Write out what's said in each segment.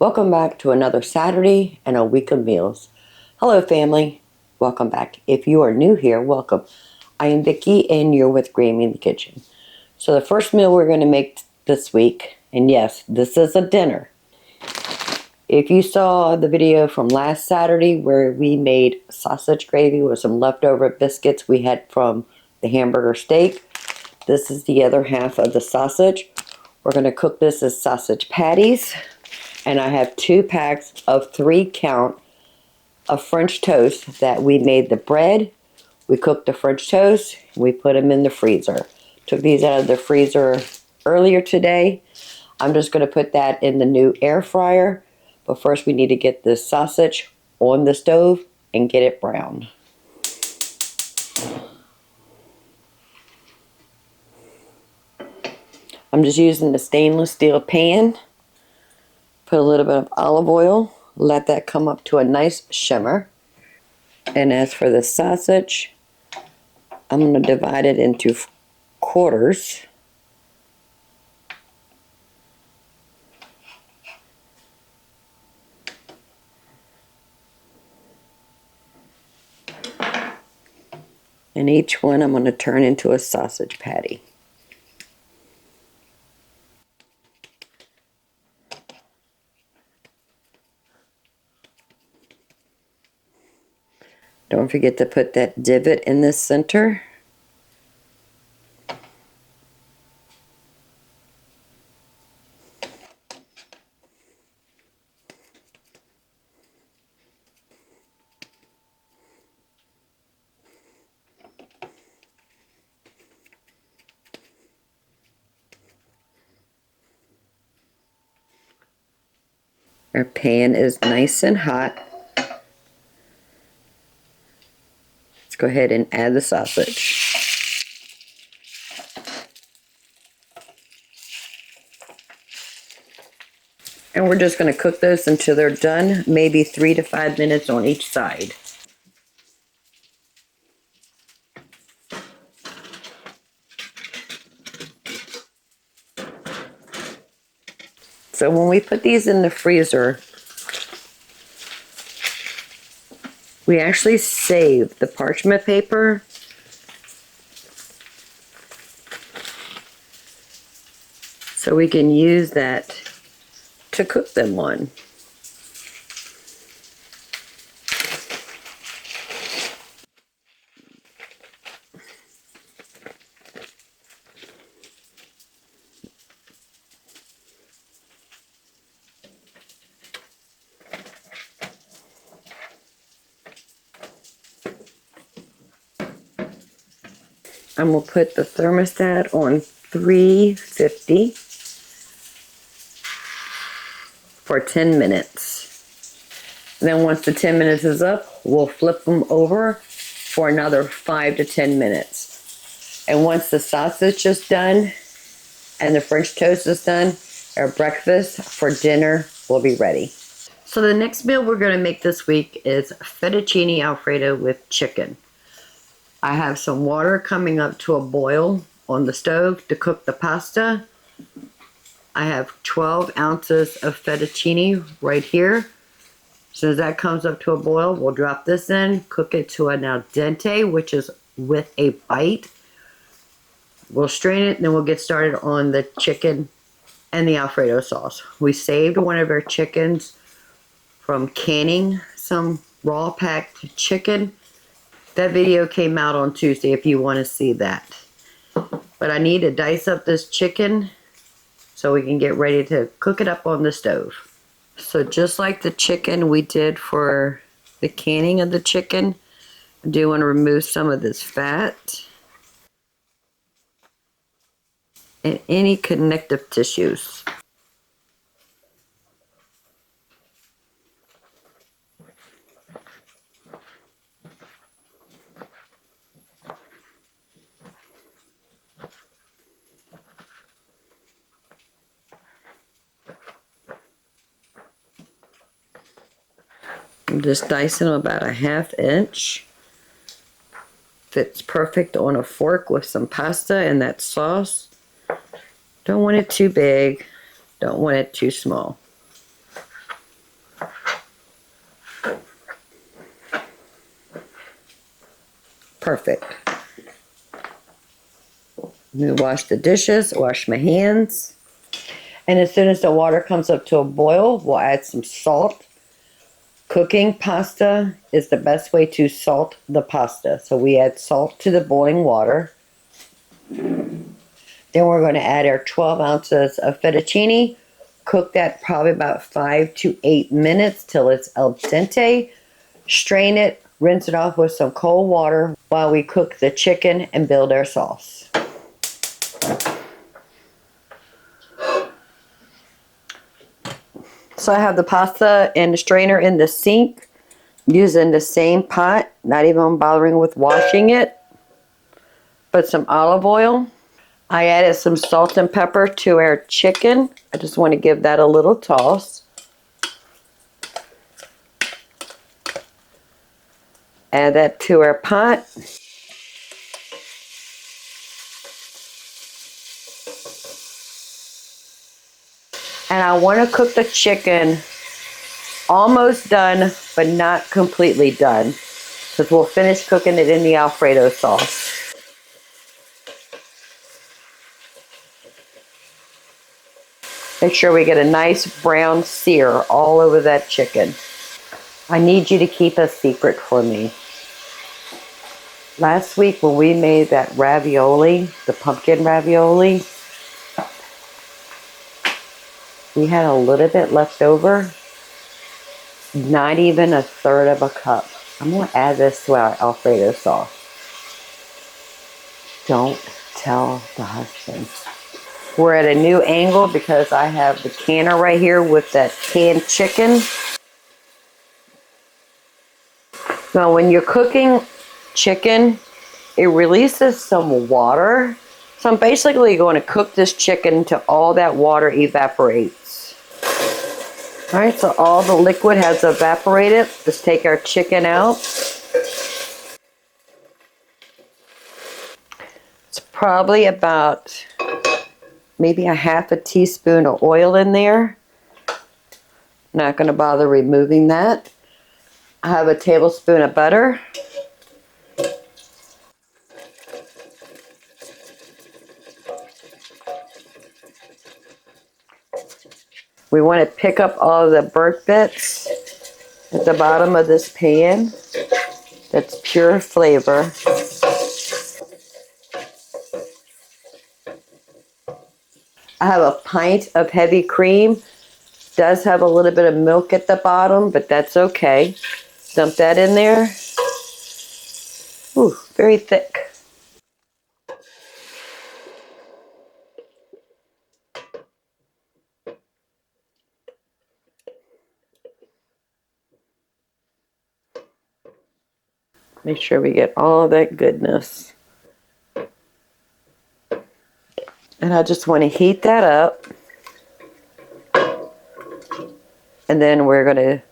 Welcome back to another Saturday and a week of meals. Hello family, welcome back. If you are new here, welcome. I am Vicki and you're with Grammy in the Kitchen. So the first meal we're going to make this week, and yes, this is a dinner. If you saw the video from last Saturday where we made sausage gravy with some leftover biscuits we had from the hamburger steak, this is the other half of the sausage. We're going to cook this as sausage patties. And I have 2 packs of 3 count of French toast that we made the bread. We cooked the French toast. We put them in the freezer. Took these out of the freezer earlier today. I'm just going to put that in the new air fryer. But first we need to get this sausage on the stove and get it browned. I'm just using the stainless steel pan. Put a little bit of olive oil, let that come up to a nice shimmer. And as for the sausage, I'm going to divide it into quarters. And each one I'm going to turn into a sausage patty. Don't forget to put that divot in the center. Our pan is nice and hot. Let's go ahead and add the sausage. And we're just going to cook those until they're done, maybe 3 to 5 minutes on each side. So when we put these in the freezer, we actually save the parchment paper so we can use that to cook them on. I'm going to put the thermostat on 350 for 10 minutes. And then once the 10 minutes is up, we'll flip them over for another 5 to 10 minutes. And once the sausage is done and the French toast is done, our breakfast for dinner will be ready. So the next meal we're going to make this week is fettuccine alfredo with chicken. I have some water coming up to a boil on the stove to cook the pasta. I have 12 ounces of fettuccine right here. As soon as that comes up to a boil, we'll drop this in, cook it to an al dente, which is with a bite. We'll strain it and then we'll get started on the chicken and the alfredo sauce. We saved one of our chickens from canning some raw packed chicken. That video came out on Tuesday if you want to see that. But I need to dice up this chicken so we can get ready to cook it up on the stove. So just like the chicken we did for the canning of the chicken, I do want to remove some of this fat and any connective tissues. I'm just dicing them about a 1/2 inch. Fits perfect on a fork with some pasta and that sauce. Don't want it too big, don't want it too small. perfect. I'm gonna wash the dishes, wash my hands. And as soon as the water comes up to a boil, we'll add some salt. Cooking pasta is the best way to salt the pasta. So we add salt to the boiling water. Then we're going to add our 12 ounces of fettuccine. Cook that probably about 5 to 8 minutes till it's al dente. Strain it, rinse it off with some cold water while we cook the chicken and build our sauce. So I have the pasta and the strainer in the sink, using the same pot, not even bothering with washing it. Put some olive oil. I added some salt and pepper to our chicken. I just want to give that a little toss. Add that to our pot. And I want to cook the chicken almost done, but not completely done, because we'll finish cooking it in the alfredo sauce. Make sure we get a nice brown sear all over that chicken. I need you to keep a secret for me. Last week when we made that ravioli, the pumpkin ravioli, we had a little bit left over. Not even a third of a cup. I'm going to add this to our alfredo sauce. Don't tell the husband. We're at a new angle because I have the canner right here with that canned chicken. Now when you're cooking chicken, it releases some water. So I'm basically going to cook this chicken until all that water evaporates. All right, so all the liquid has evaporated. Let's take our chicken out. It's probably about maybe a half a teaspoon of oil in there. Not going to bother removing that. I have a tablespoon of butter. We want to pick up all the burnt bits at the bottom of this pan. That's pure flavor. I have a pint of heavy cream. Does have a little bit of milk at the bottom, but that's okay. Dump that in there. Ooh, very thick. Make sure we get all that goodness. And I just want to heat that up. And then we're going to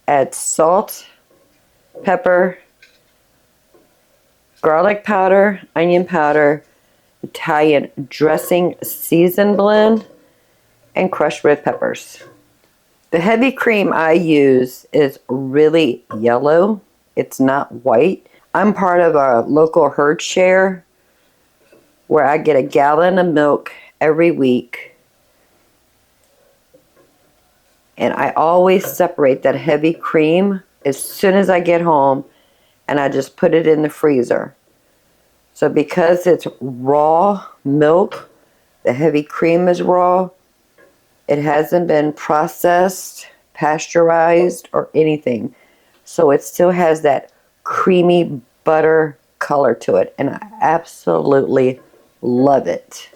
add salt, pepper, garlic powder, onion powder, Italian dressing season blend, and crushed red peppers. The heavy cream I use is really yellow. It's not white. I'm part of a local herd share where I get a gallon of milk every week. And I always separate that heavy cream as soon as I get home, and I just put it in the freezer. So because it's raw milk, the heavy cream is raw, it hasn't been processed, pasteurized, or anything. So it still has that creamy butter color to it, and I absolutely love it.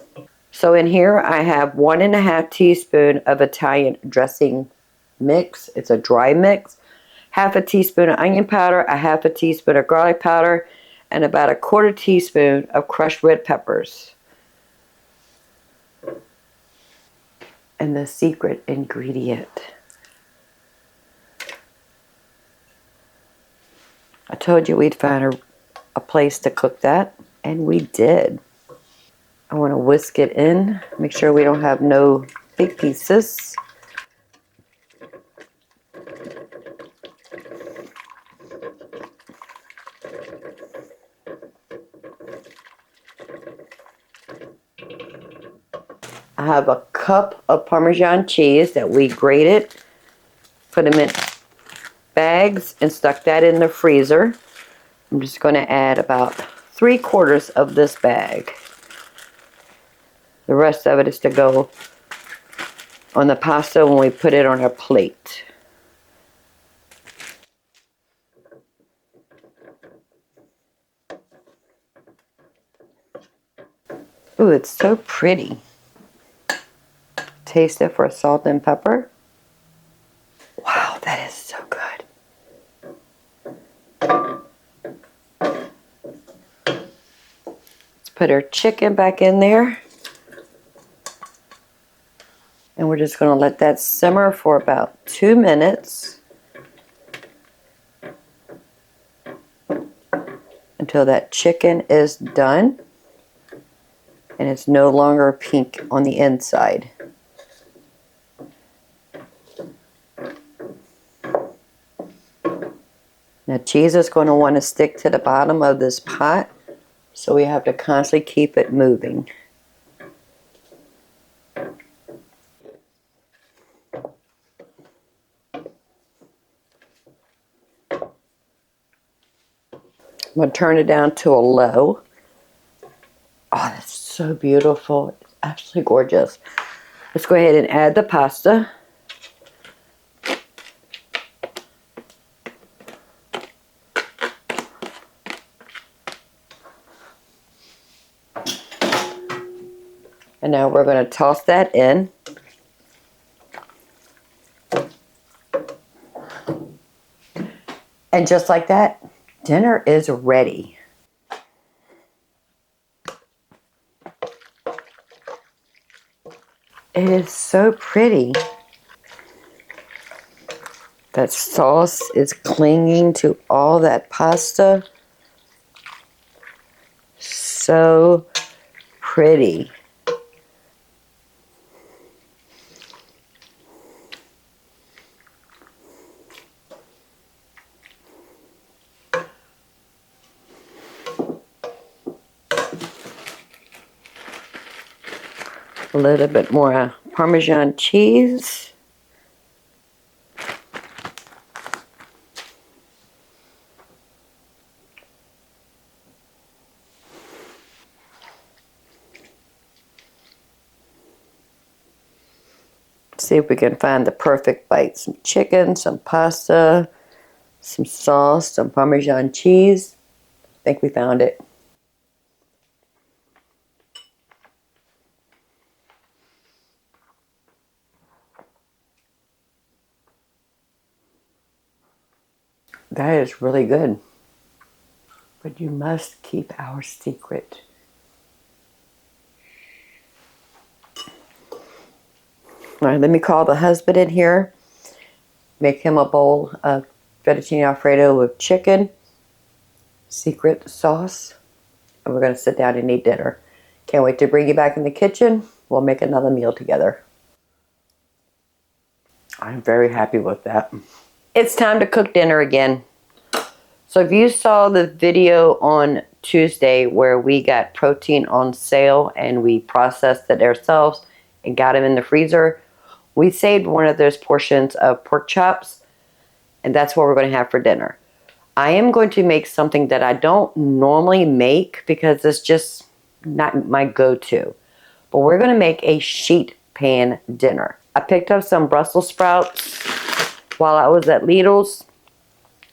So in here I have 1.5 teaspoons of Italian dressing mix. It's a dry mix. Half a teaspoon of onion powder, a half a teaspoon of garlic powder, and about 1/4 teaspoon of crushed red peppers. And the secret ingredient. I told you we'd find a place to cook that, and we did. I want to whisk it in, make sure we don't have no big pieces. I have a cup of Parmesan cheese that we grated, put them in bags, and stuck that in the freezer. I'm just going to add about 3/4 of this bag. The rest of it is to go on the pasta when we put it on our plate. Ooh, it's so pretty. Taste it for salt and pepper. Wow, that is so good. Let's put our chicken back in there. And we're just going to let that simmer for about 2 minutes. Until that chicken is done. And it's no longer pink on the inside. Now cheese is going to want to stick to the bottom of this pot, so we have to constantly keep it moving. I'm going to turn it down to a low. Oh, that's so beautiful. It's absolutely gorgeous. Let's go ahead and add the pasta. And now we're going to toss that in. And just like that, dinner is ready. It is so pretty. That sauce is clinging to all that pasta. So pretty. A little bit more Parmesan cheese. See if we can find the perfect bite. Some chicken, some pasta, some sauce, some Parmesan cheese. I think we found it. That is really good. But you must keep our secret. All right, let me call the husband in here. Make him a bowl of fettuccine alfredo with chicken, secret sauce, and we're going to sit down and eat dinner. Can't wait to bring you back in the kitchen. We'll make another meal together. I'm very happy with that. It's time to cook dinner again. So if you saw the video on Tuesday where we got protein on sale and we processed it ourselves and got them in the freezer, we saved one of those portions of pork chops, and that's what we're going to have for dinner. I am going to make something that I don't normally make because it's just not my go-to. But we're going to make a sheet pan dinner. I picked up some Brussels sprouts while I was at Lidl's.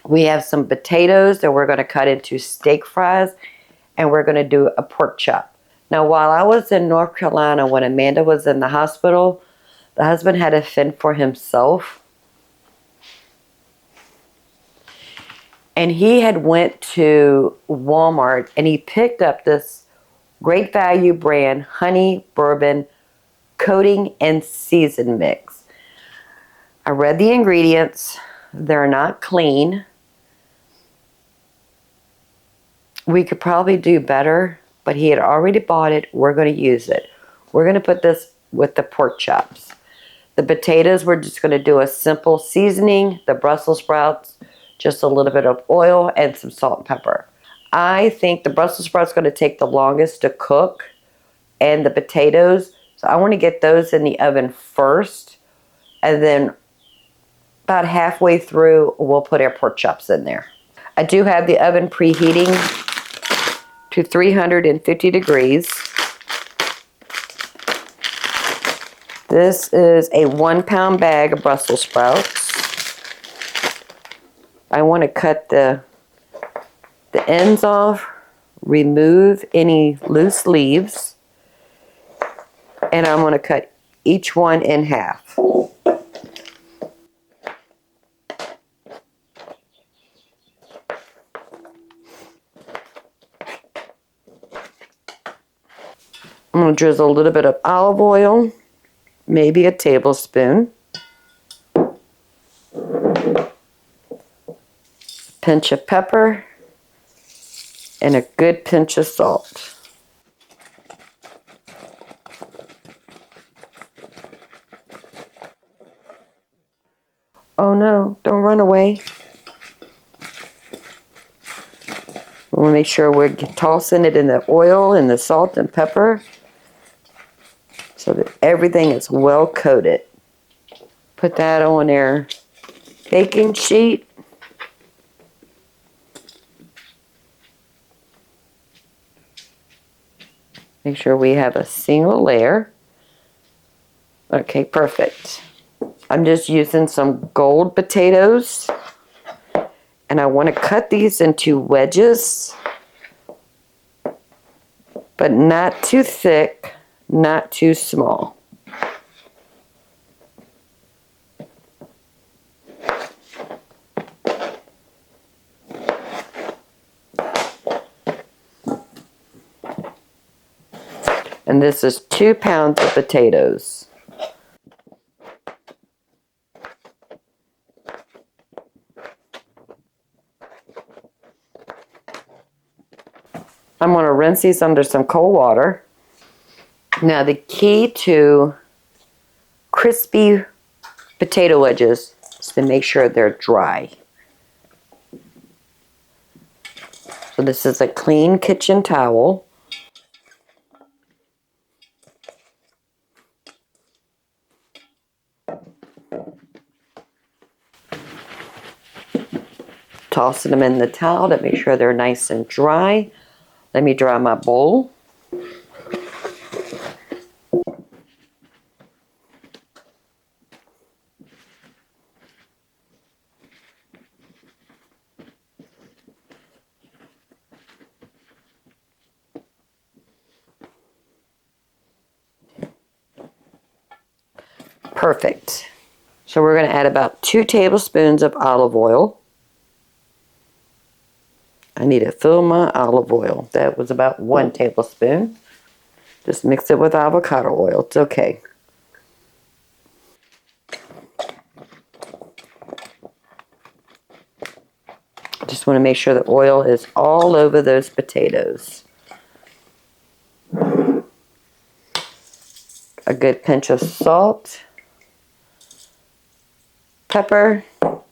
We have some potatoes that we're going to cut into steak fries, and we're going to do a pork chop. Now, while I was in North Carolina when Amanda was in the hospital, the husband had to fend for himself. And he had went to Walmart and he picked up this Great Value brand honey bourbon coating and season mix. I read the ingredients. They're not clean. We could probably do better, but he had already bought it. We're going to use it. We're going to put this with the pork chops. The potatoes, we're just going to do a simple seasoning. The Brussels sprouts, just a little bit of oil and some salt and pepper. I think the Brussels sprouts are going to take the longest to cook, and the potatoes. So I want to get those in the oven first, and then about halfway through, we'll put our pork chops in there. I do have the oven preheating to 350 degrees. This is a 1-pound bag of Brussels sprouts. I want to cut the ends off, remove any loose leaves, and I'm going to cut each one in half. I'm going to drizzle a little bit of olive oil, maybe a tablespoon. Pinch of pepper, and a good pinch of salt. Oh no, don't run away. We want to make sure we're tossing it in the oil and the salt and pepper so that everything is well coated. Put that on our baking sheet. Make sure we have a single layer. Okay, perfect. I'm just using some gold potatoes, and I want to cut these into wedges, but not too thick, not too small. And this is 2 pounds of potatoes. I'm going to rinse these under some cold water. Now the key to crispy potato wedges is to make sure they're dry. So this is a clean kitchen towel. Tossing them in the towel to make sure they're nice and dry. Let me dry my bowl. Perfect. So we're going to add about 2 tablespoons of olive oil. I need to fill my olive oil. That was about 1 tablespoon. Just mix it with avocado oil. It's okay. Just want to make sure the oil is all over those potatoes. A good pinch of salt, pepper, let's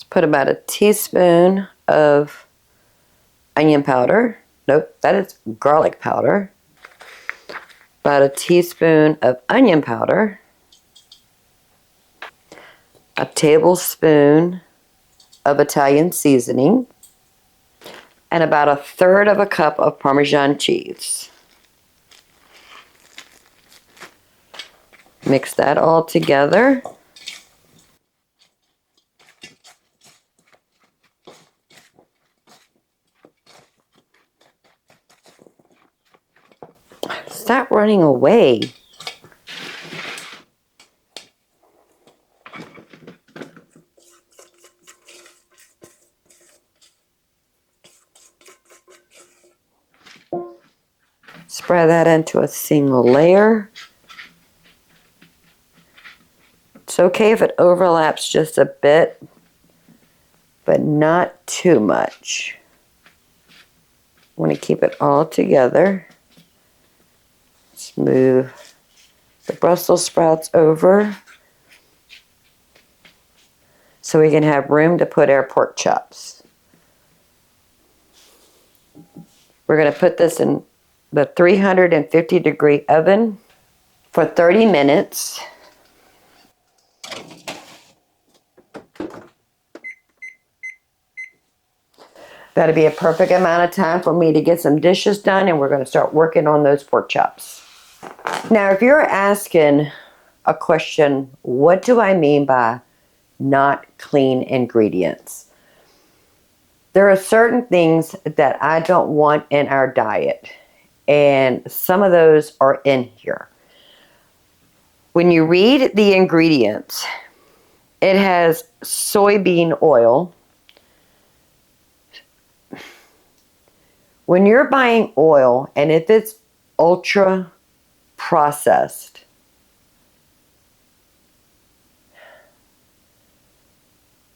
put about a teaspoon of onion powder. Nope, that is garlic powder. About a teaspoon of onion powder. A tablespoon of Italian seasoning. And about 1/3 of a cup of Parmesan cheese. Mix that all together. Stop running away. Spread that into a single layer. It's okay if it overlaps just a bit, but not too much. Want to keep it all together. Let's move the Brussels sprouts over so we can have room to put our pork chops. We're going to put this in the 350-degree oven for 30 minutes. That'll be a perfect amount of time for me to get some dishes done, and we're going to start working on those pork chops. Now, if you're asking a question, what do I mean by not clean ingredients? There are certain things that I don't want in our diet, and some of those are in here. When you read the ingredients, it has soybean oil. When you're buying oil, and if it's ultra processed,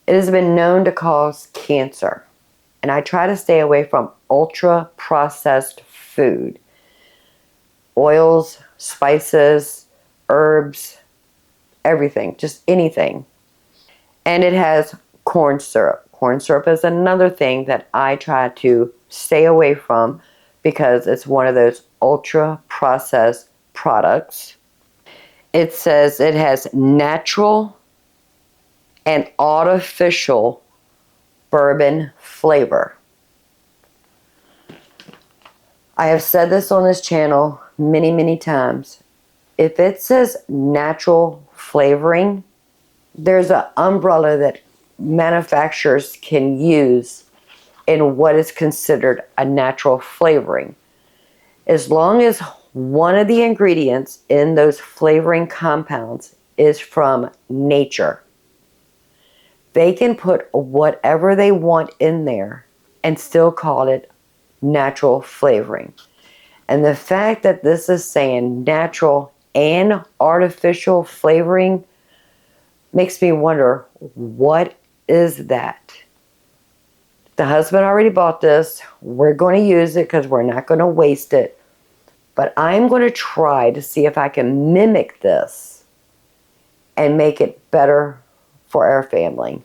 it has been known to cause cancer. And I try to stay away from ultra processed food. Oils, spices, herbs, everything, just anything. And it has corn syrup. Corn syrup is another thing that I try to stay away from because it's one of those ultra processed products. It says it has natural and artificial bourbon flavor. I have said this on this channel many, many times. If it says natural flavoring, there's an umbrella that manufacturers can use in what is considered a natural flavoring. As long as one of the ingredients in those flavoring compounds is from nature, they can put whatever they want in there and still call it natural flavoring. And the fact that this is saying natural and artificial flavoring makes me wonder, what is that? The husband already bought this. We're going to use it because we're not going to waste it. But I'm going to try to see if I can mimic this and make it better for our family.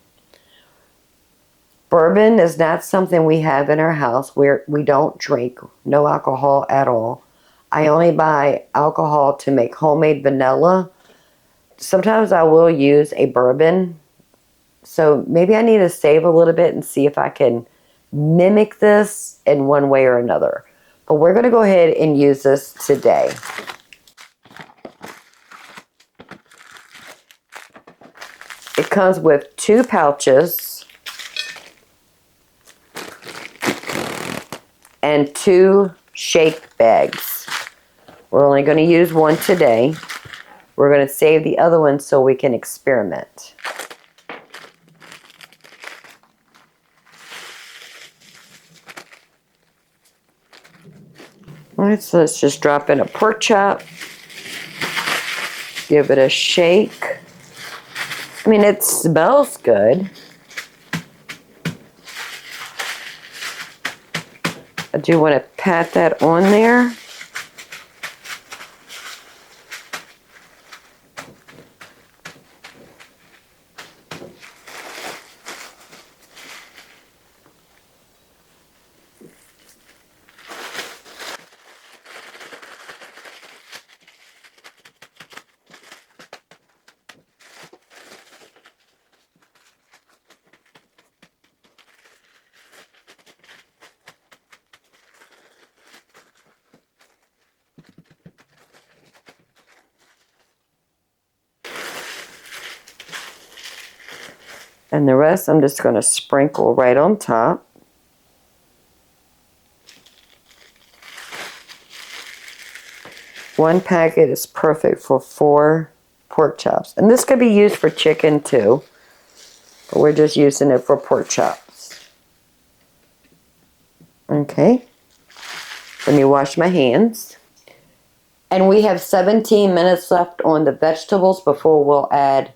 Bourbon is not something we have in our house. We don't drink, no alcohol at all. I only buy alcohol to make homemade vanilla. Sometimes I will use a bourbon. So maybe I need to save a little bit and see if I can mimic this in one way or another. But we're going to go ahead and use this today. It comes with 2 pouches and 2 shake bags. We're only going to use one today. We're going to save the other one so we can experiment. All right, so let's just drop in a pork chop. Give it a shake. I mean, it smells good. I do want to pat that on there. And the rest I'm just going to sprinkle right on top. One packet is perfect for 4 pork chops. And this could be used for chicken too. But we're just using it for pork chops. Okay. Let me wash my hands. And we have 17 minutes left on the vegetables before we'll add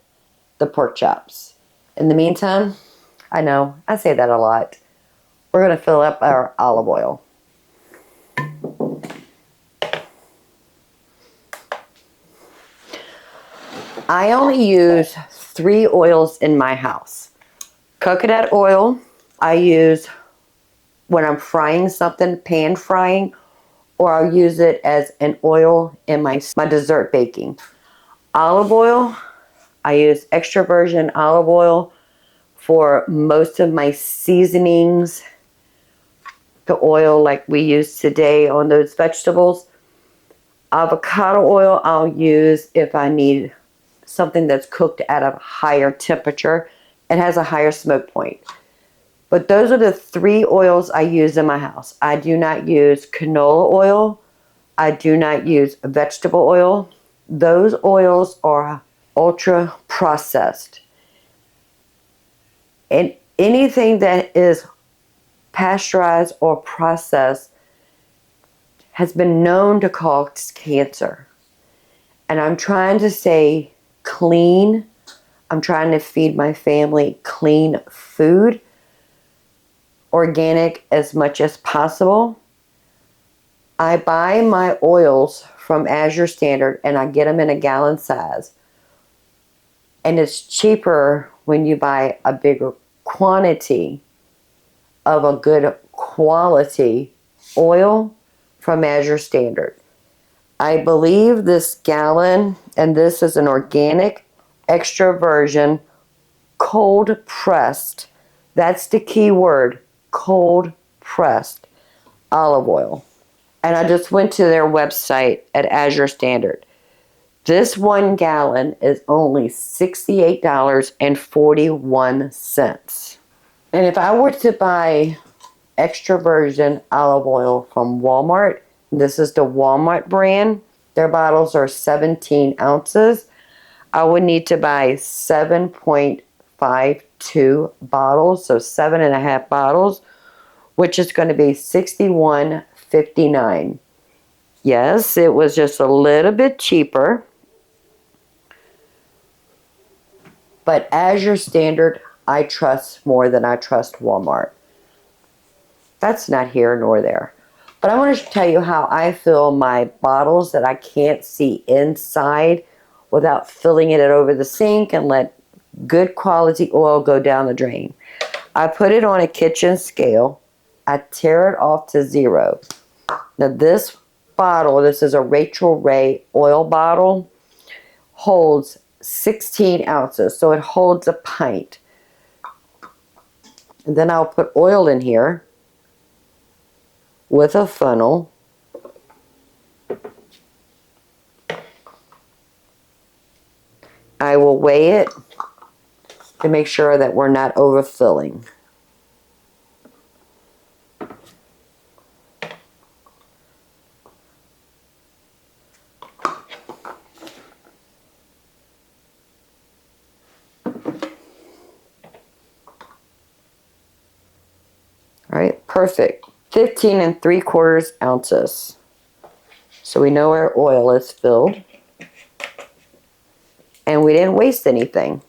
the pork chops. In the meantime, I know, I say that a lot. We're going to fill up our olive oil. I only use 3 oils in my house. Coconut oil, I use when I'm frying something, pan frying, or I'll use it as an oil in my dessert baking. Olive oil, I use extra virgin olive oil for most of my seasonings. The oil like we use today on those vegetables. Avocado oil I'll use if I need something that's cooked at a higher temperature. It has a higher smoke point. But those are the 3 oils I use in my house. I do not use canola oil. I do not use vegetable oil. Those oils are ultra processed. And anything that is pasteurized or processed has been known to cause cancer. And I'm trying to stay clean. I'm trying to feed my family clean food, organic as much as possible. I buy my oils from Azure Standard and I get them in a gallon size. And it's cheaper when you buy a bigger quantity of a good quality oil from Azure Standard. I believe this gallon, and this is an organic extra virgin cold pressed, that's the key word, cold pressed olive oil. And I just went to their website at Azure Standard. This 1 gallon is only $68.41. And if I were to buy extra virgin olive oil from Walmart, this is the Walmart brand, their bottles are 17 ounces. I would need to buy 7.52 bottles, so 7.5 bottles, which is going to be $61.59. Yes, it was just a little bit cheaper. But Azure Standard, I trust more than I trust Walmart. That's not here nor there. But I want to tell you how I fill my bottles that I can't see inside without filling it over the sink and let good quality oil go down the drain. I put it on a kitchen scale. I tear it off to 0. Now this bottle, this is a Rachel Ray oil bottle, holds 16 ounces. So it holds a pint. And then I'll put oil in here with a funnel. I will weigh it to make sure that we're not overfilling. All right, perfect. 15 3/4 ounces. So we know our oil is filled. And we didn't waste anything.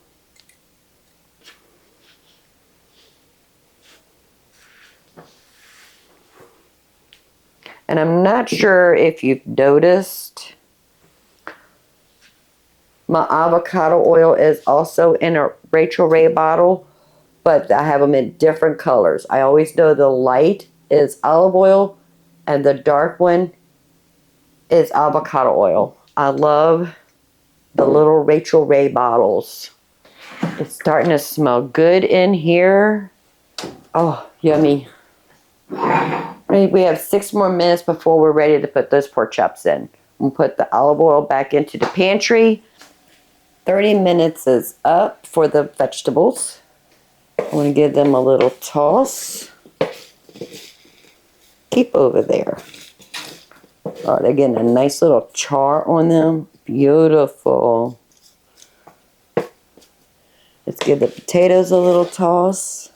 And I'm not sure if you've noticed, my avocado oil is also in a Rachel Ray bottle, but I have them in different colors. I always know the light is olive oil and the dark one is avocado oil. I love the little Rachel Ray bottles. It's starting to smell good in here. Oh, yummy. We have 6 more minutes before we're ready to put those pork chops in. We'll put the olive oil back into the pantry. 30 minutes is up for the vegetables. I'm going to give them a little toss. Keep over there. Oh, they're getting a nice little char on them. Beautiful. Let's give the potatoes a little toss.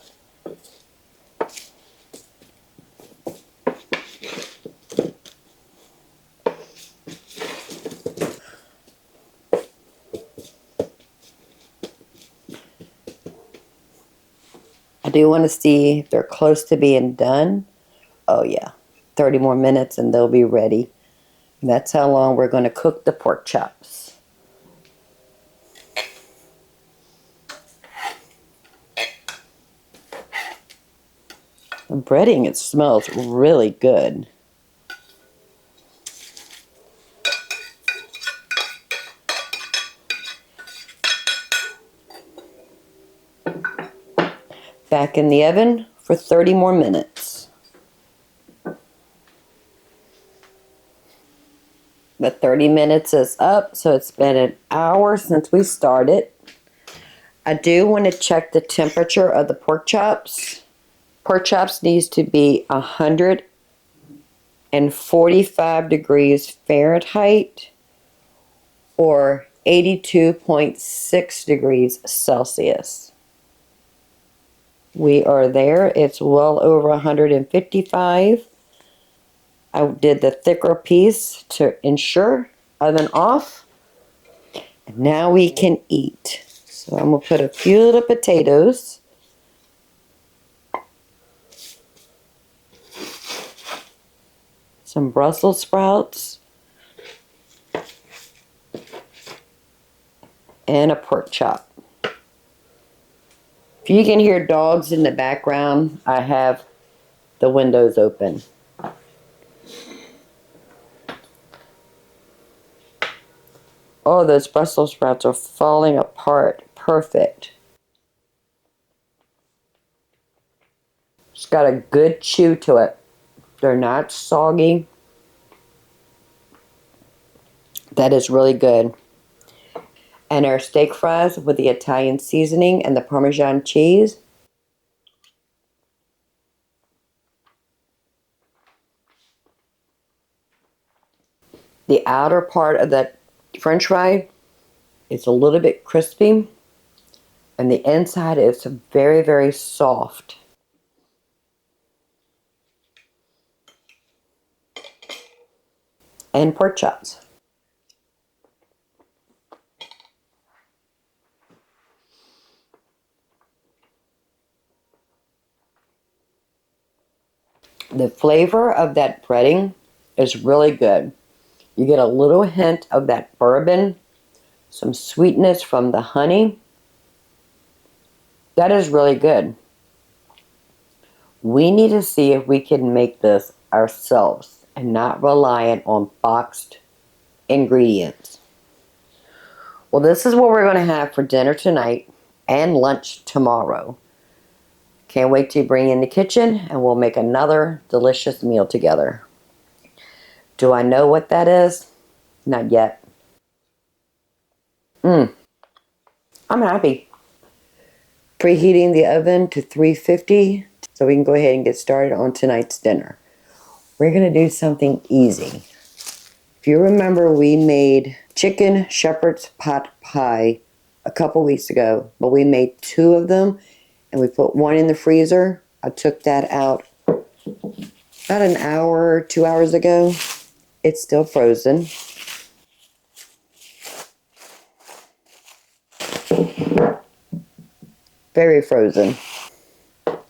I do want to see if they're close to being done. Oh yeah, 30 more minutes and they'll be ready. And that's how long we're going to cook the pork chops. The breading, it smells really good. Back in the oven for 30 more minutes. The 30 minutes is up, so it's been an hour since we started. I do want to check the temperature of the pork chops. Pork chops needs to be 145 degrees Fahrenheit or 82.6 degrees Celsius. We are there. It's well over 155. I did the thicker piece to ensure. Oven off. And now we can eat. So I'm going to put a few little potatoes. Some Brussels sprouts. And a pork chop. If you can hear dogs in the background, I have the windows open. Oh, those Brussels sprouts are falling apart. Perfect. It's got a good chew to it. They're not soggy. That is really good. And our steak fries with the Italian seasoning and the Parmesan cheese. The outer part of that French fry is a little bit crispy. And the inside is very, very soft. And pork chops. The flavor of that breading is really good. You get a little hint of that bourbon, some sweetness from the honey. That is really good. We need to see if we can make this ourselves and not reliant on boxed ingredients. Well, this is what we're going to have for dinner tonight and lunch tomorrow. Can't wait to bring in the kitchen and we'll make another delicious meal together. Do I know what that is? Not yet. I'm happy. Preheating the oven to 350 so we can go ahead and get started on tonight's dinner. We're going to do something easy. If you remember, we made chicken shepherd's pot pie a couple weeks ago, but we made 2 of them and we put 1 in the freezer. I took that out about an hour, 2 hours ago. It's still frozen. Very frozen.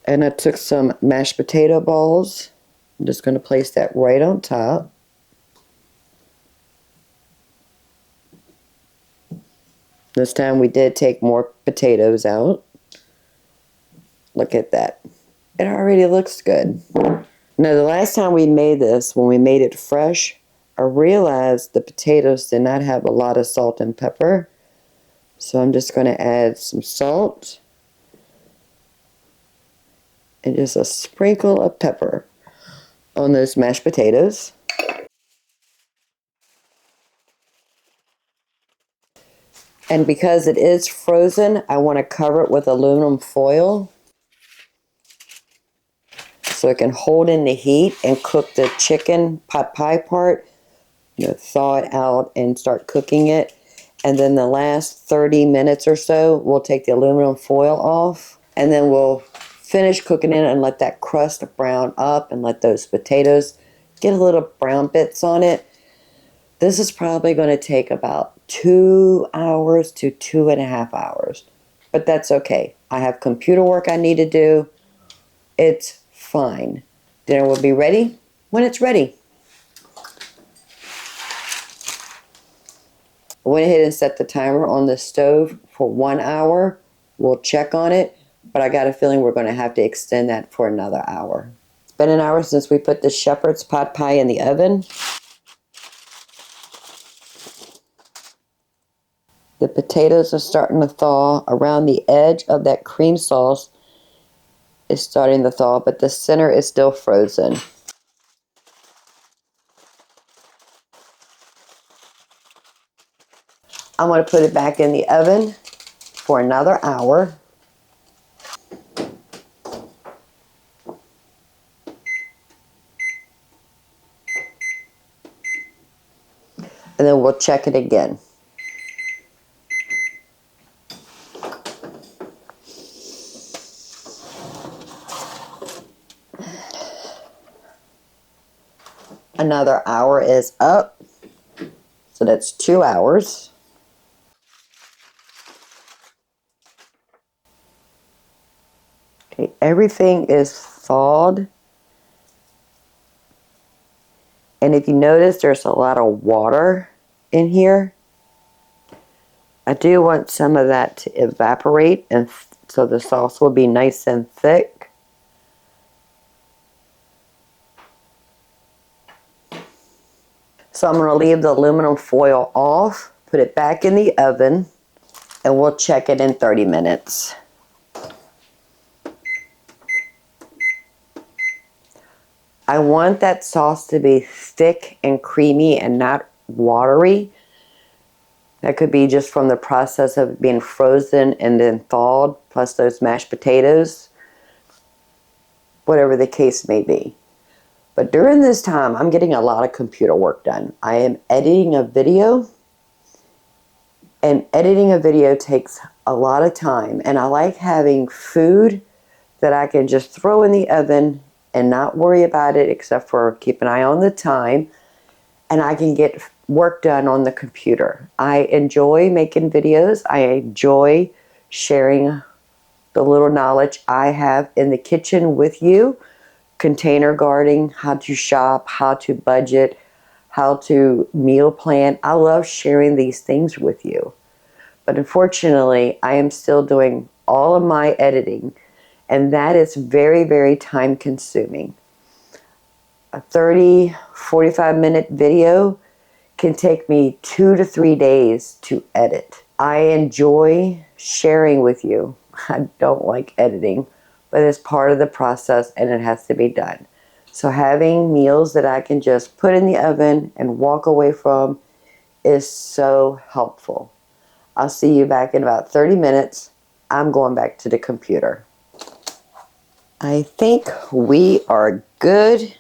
And I took some mashed potato balls. I'm just going to place that right on top. This time we did take more potatoes out. Look at that. It already looks good. Now, the last time we made this, when we made it fresh, I realized the potatoes did not have a lot of salt and pepper. So I'm just going to add some salt and just a sprinkle of pepper on those mashed potatoes. And because it is frozen, I want to cover it with aluminum foil so it can hold in the heat and cook the chicken pot pie part. Thaw it out and start cooking it. And then the last 30 minutes or so, we'll take the aluminum foil off. And then we'll finish cooking it and let that crust brown up and let those potatoes get a little brown bits on it. This is probably going to take about 2 hours to 2.5 hours. But that's okay. I have computer work I need to do. It's fine. Dinner will be ready when it's ready. I went ahead and set the timer on the stove for 1 hour. We'll check on it but I got a feeling we're going to have to extend that for another hour. It's been an hour since we put the shepherd's pot pie in the oven. The potatoes are starting to thaw. Around the edge of that cream sauce is starting to thaw, but the center is still frozen. I'm going to put it back in the oven for another hour. And then we'll check it again. Another hour is up. So that's 2 hours. Okay, everything is thawed. And if you notice, there's a lot of water in here. I do want some of that to evaporate, and so the sauce will be nice and thick. So I'm going to leave the aluminum foil off, put it back in the oven, and we'll check it in 30 minutes. I want that sauce to be thick and creamy and not watery. That could be just from the process of being frozen and then thawed, plus those mashed potatoes, whatever the case may be. But during this time, I'm getting a lot of computer work done. I am editing a video, and editing a video takes a lot of time. And I like having food that I can just throw in the oven and not worry about it except for keep an eye on the time, and I can get work done on the computer. I enjoy making videos. I enjoy sharing the little knowledge I have in the kitchen with you. Container guarding, how to shop, how to budget, how to meal plan. I love sharing these things with you. But unfortunately, I am still doing all of my editing, and that is very, very time consuming. A 30, 45-minute video can take me 2 to 3 days to edit. I enjoy sharing with you. I don't like editing, but it's part of the process and it has to be done. So having meals that I can just put in the oven and walk away from is so helpful. I'll see you back in about 30 minutes. I'm going back to the computer. I think we are good.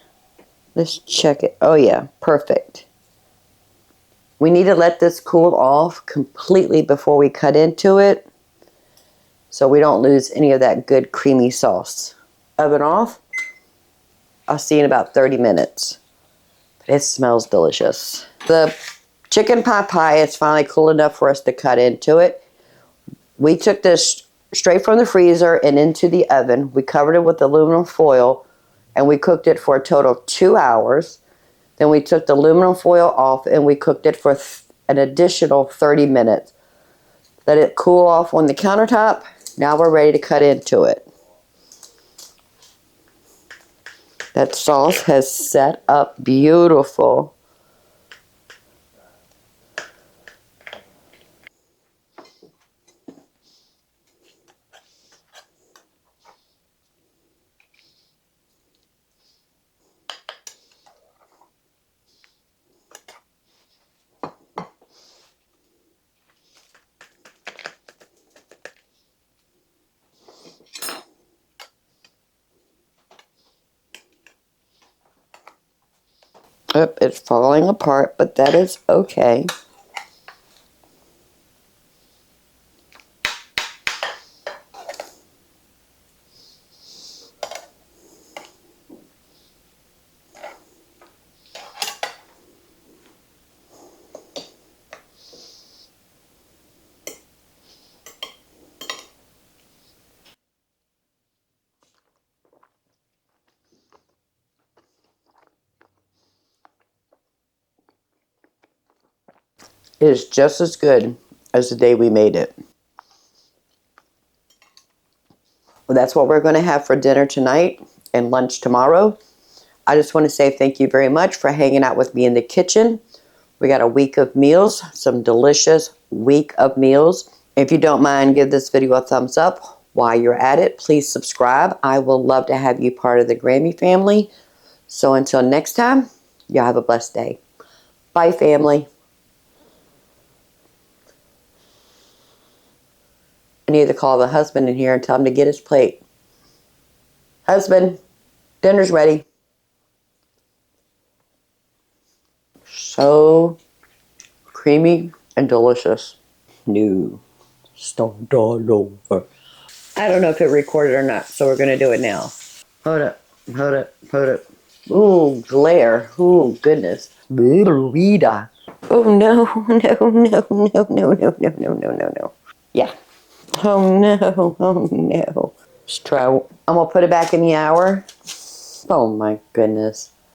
Let's check it. Oh yeah, perfect. We need to let this cool off completely before we cut into it, so we don't lose any of that good creamy sauce. Oven off. I'll see you in about 30 minutes. It smells delicious. The chicken pot pie is finally cool enough for us to cut into it. We took this straight from the freezer and into the oven. We covered it with aluminum foil, and we cooked it for a total of 2 hours. Then we took the aluminum foil off and we cooked it for an additional 30 minutes. Let it cool off on the countertop. Now we're ready to cut into it. That sauce has set up beautiful. Oh, it's falling apart, but that is okay. It is just as good as the day we made it. Well, that's what we're going to have for dinner tonight and lunch tomorrow. I just want to say thank you very much for hanging out with me in the kitchen. We got a week of meals, some delicious week of meals. If you don't mind, give this video a thumbs up. While you're at it, please subscribe. I will love to have you part of the Grammy family. So until next time, y'all have a blessed day. Bye, family. I need to call the husband in here and tell him to get his plate. Husband, dinner's ready. So creamy and delicious. No. Start all over. I don't know if it recorded or not, so we're going to do it now. Hold up, hold up, hold up. Ooh, glare. Ooh, goodness. Rita. Oh, no, no, no, no, no, no, no, no, no, no, no. Yeah. Oh, no, oh, no. Let's try. I'm going to put it back in the hour. Oh, my goodness.